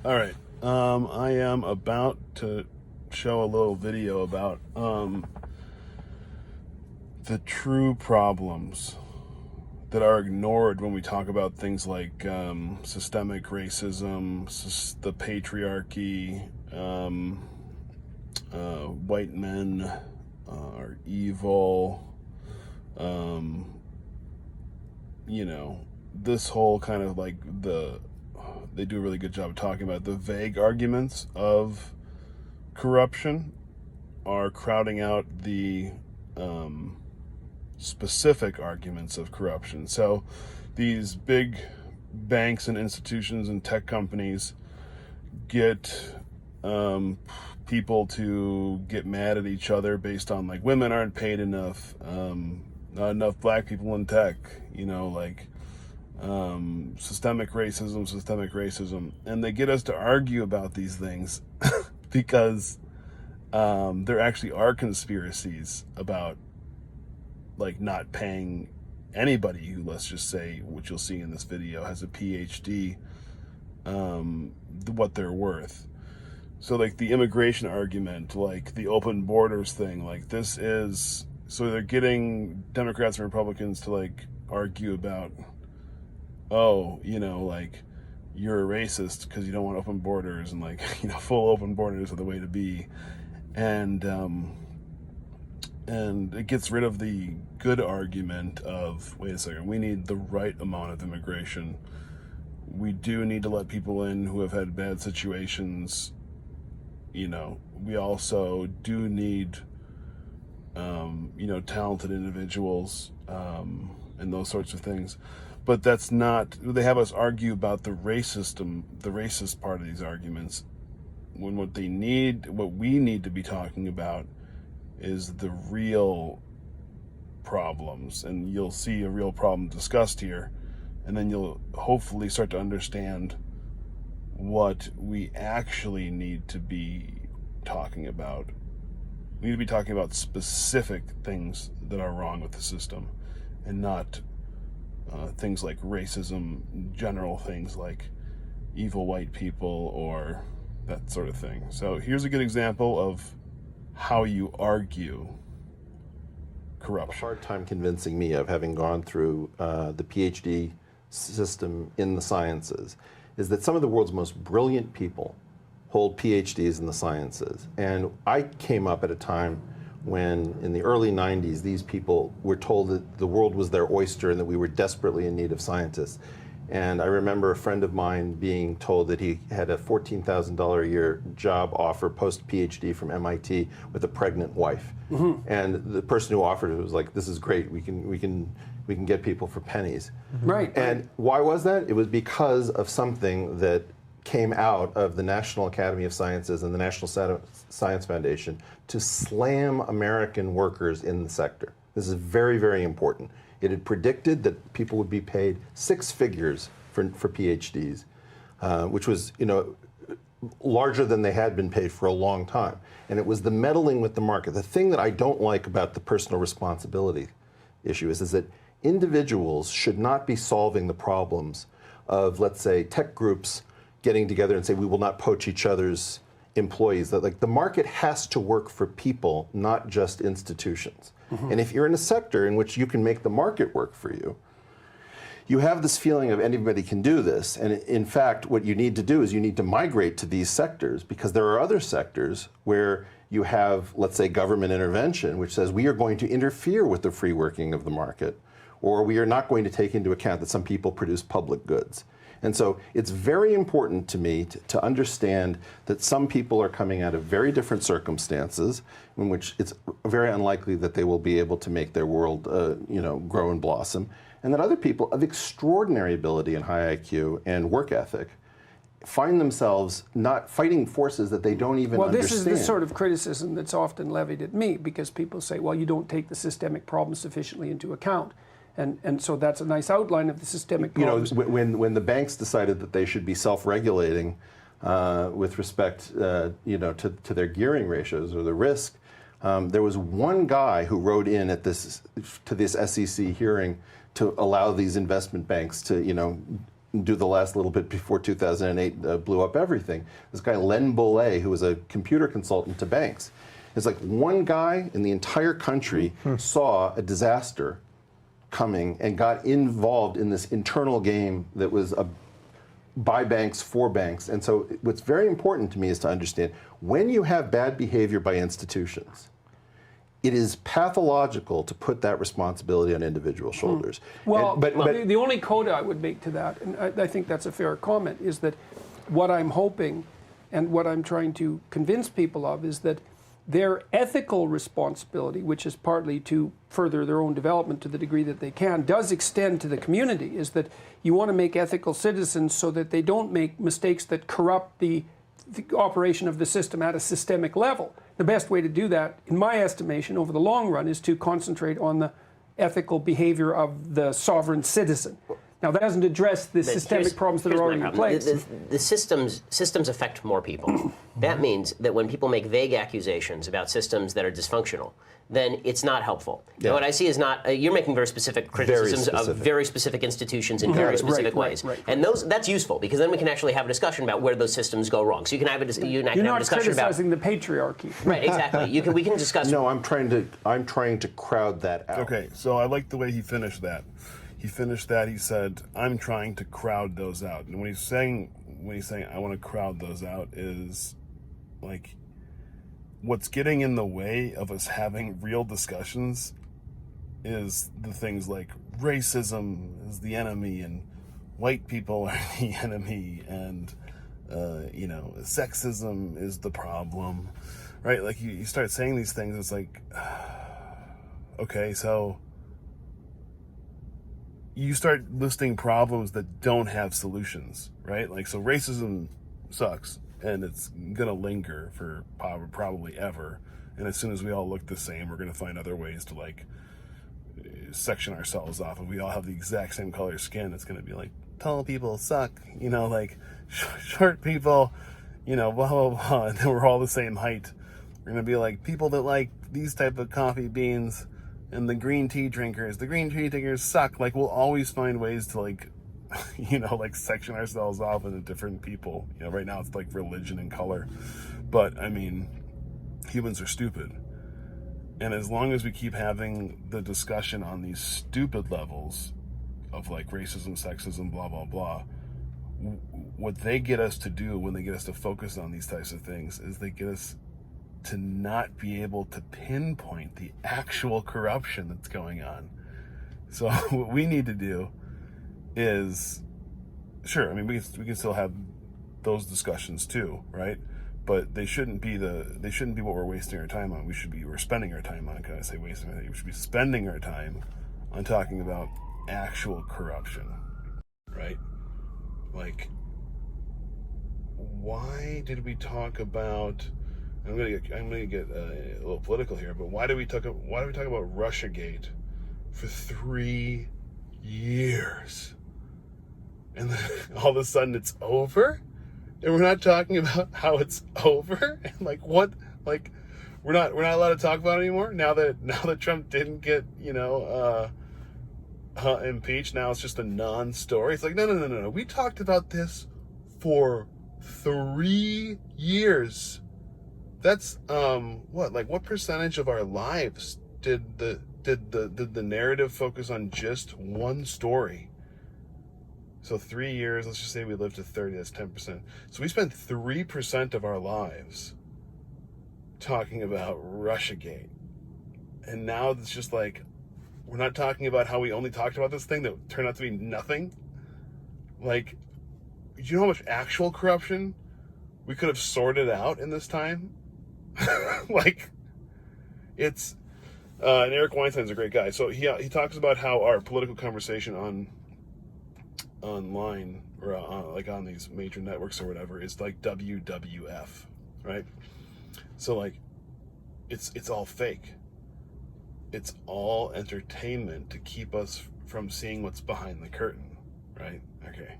All right. I am about to show a little video about the true problems that are ignored when we talk about things like systemic racism, the patriarchy, white men are evil, this whole kind of like they do a really good job of talking about the vague arguments of corruption are crowding out the specific arguments of corruption. So these big banks and institutions and tech companies get people to get mad at each other based on like women aren't paid enough, not enough black people in tech, systemic racism, and they get us to argue about these things because there actually are conspiracies about like not paying anybody who, let's just say, which you'll see in this video, has a PhD, what they're worth. So like the immigration argument, like the open borders thing, like this is, so they're getting Democrats and Republicans to like argue about, like you're a racist because you don't want open borders, and like, full open borders are the way to be. And it gets rid of the good argument of, wait a second, we need the right amount of immigration. We do need to let people in who have had bad situations. We also do need, talented individuals, and those sorts of things. But that's not, they have us argue about the racist part of these arguments, when what we need to be talking about is the real problems. And you'll see a real problem discussed here, and then you'll hopefully start to understand what we actually need to be talking about. We need to be talking about specific things that are wrong with the system, and not things like racism, general things like evil white people or that sort of thing. So here's a good example of how you argue corruption. A hard time convincing me, of having gone through the PhD system in the sciences, is that some of the world's most brilliant people hold PhDs in the sciences. And I came up at a time when, in the early 90s, these people were told that the world was their oyster and that we were desperately in need of scientists. And I remember a friend of mine being told that he had a $14,000 a year job offer post-PhD from MIT with a pregnant wife. Mm-hmm. And the person who offered it was like, this is great, we can get people for pennies. Mm-hmm. Right. And why was that? It was because of something that came out of the National Academy of Sciences and the National Science Foundation to slam American workers in the sector. This is very, very important. It had predicted that people would be paid six figures for PhDs, which was, larger than they had been paid for a long time. And it was the meddling with the market. The thing that I don't like about the personal responsibility issue is that individuals should not be solving the problems of, let's say, tech groups getting together and say, we will not poach each other's employees. That, like, the market has to work for people, not just institutions. Mm-hmm. And if you're in a sector in which you can make the market work for you, you have this feeling of anybody can do this. And in fact, what you need to do is you need to migrate to these sectors, because there are other sectors where you have, let's say, government intervention, which says we are going to interfere with the free working of the market, or we are not going to take into account that some people produce public goods. And so it's very important to me to understand that some people are coming out of very different circumstances in which it's very unlikely that they will be able to make their world grow and blossom, and that other people of extraordinary ability and high IQ and work ethic find themselves not fighting forces that they don't even understand. Well, this is the sort of criticism that's often levied at me, because people say, well, you don't take the systemic problem sufficiently into account. And so that's a nice outline of the systemic problems. When the banks decided that they should be self-regulating with respect, to their gearing ratios or the risk, there was one guy who wrote in at this SEC hearing to allow these investment banks to, do the last little bit before 2008 blew up everything. This guy Len Bollet, who was a computer consultant to banks, it's like one guy in the entire country saw a disaster coming and got involved in this internal game that was by banks for banks. And so what's very important to me is to understand when you have bad behavior by institutions, it is pathological to put that responsibility on individual shoulders. Well, but the only coda I would make to that, and I think that's a fair comment, is that what I'm hoping and what I'm trying to convince people of is that their ethical responsibility, which is partly to further their own development to the degree that they can, does extend to the community, is that you want to make ethical citizens so that they don't make mistakes that corrupt the operation of the system at a systemic level. The best way to do that, in my estimation, over the long run, is to concentrate on the ethical behavior of the sovereign citizen. Now, that doesn't address the systemic problems that are already in place. The systems affect more people. That means that when people make vague accusations about systems that are dysfunctional, then it's not helpful. Yeah. What I see is not, you're making very specific criticisms of very specific institutions in very specific ways. Right. And that's useful, because then we can actually have a discussion about where those systems go wrong. So you can have a discussion about... You're not criticizing the patriarchy. Right, exactly. We can discuss... No, I'm trying to crowd that out. Okay, so I like the way he finished that. He said, I'm trying to crowd those out. And when he's saying I want to crowd those out is like, what's getting in the way of us having real discussions is the things like racism is the enemy and white people are the enemy and sexism is the problem, right? Like you start saying these things, it's like, okay, so you start listing problems that don't have solutions, right? Like, so racism sucks and it's gonna linger for probably ever. And as soon as we all look the same, we're gonna find other ways to like section ourselves off. If we all have the exact same color skin, it's gonna be like, tall people suck, like short people, blah, blah, blah. And then we're all the same height. We're gonna be like people that like these type of coffee beans and the green tea drinkers suck. Like, we'll always find ways to like, section ourselves off into different people. Right now it's like religion and color. But I mean, humans are stupid. And as long as we keep having the discussion on these stupid levels of like racism, sexism, blah, blah, blah, what they get us to do when they get us to focus on these types of things is they get us to not be able to pinpoint the actual corruption that's going on. So what we need to do is, sure, I mean, we can still have those discussions too, right? But they shouldn't be what we're wasting our time on. We're spending our time on, can I say wasting our time? We should be spending our time on talking about actual corruption, right? Like, why did we talk about, I'm gonna get a little political here, but why do we talk about Russiagate for 3 years, and then all of a sudden it's over, and we're not talking about how it's over, and like what, like we're not allowed to talk about it anymore now that Trump didn't get impeached. Now it's just a non-story. It's like no. We talked about this for 3 years. That's what percentage of our lives did the narrative focus on just one story? So 3 years, let's just say we lived to 30, that's 10%. So we spent 3% of our lives talking about Russiagate. And now it's just like, we're not talking about how we only talked about this thing that turned out to be nothing. Like, do you know how much actual corruption we could have sorted out in this time? Like, it's and Eric Weinstein's a great guy. So he talks about how our political conversation online or like on these major networks or whatever is like WWF, right? So like, it's all fake. It's all entertainment to keep us from seeing what's behind the curtain, right? Okay.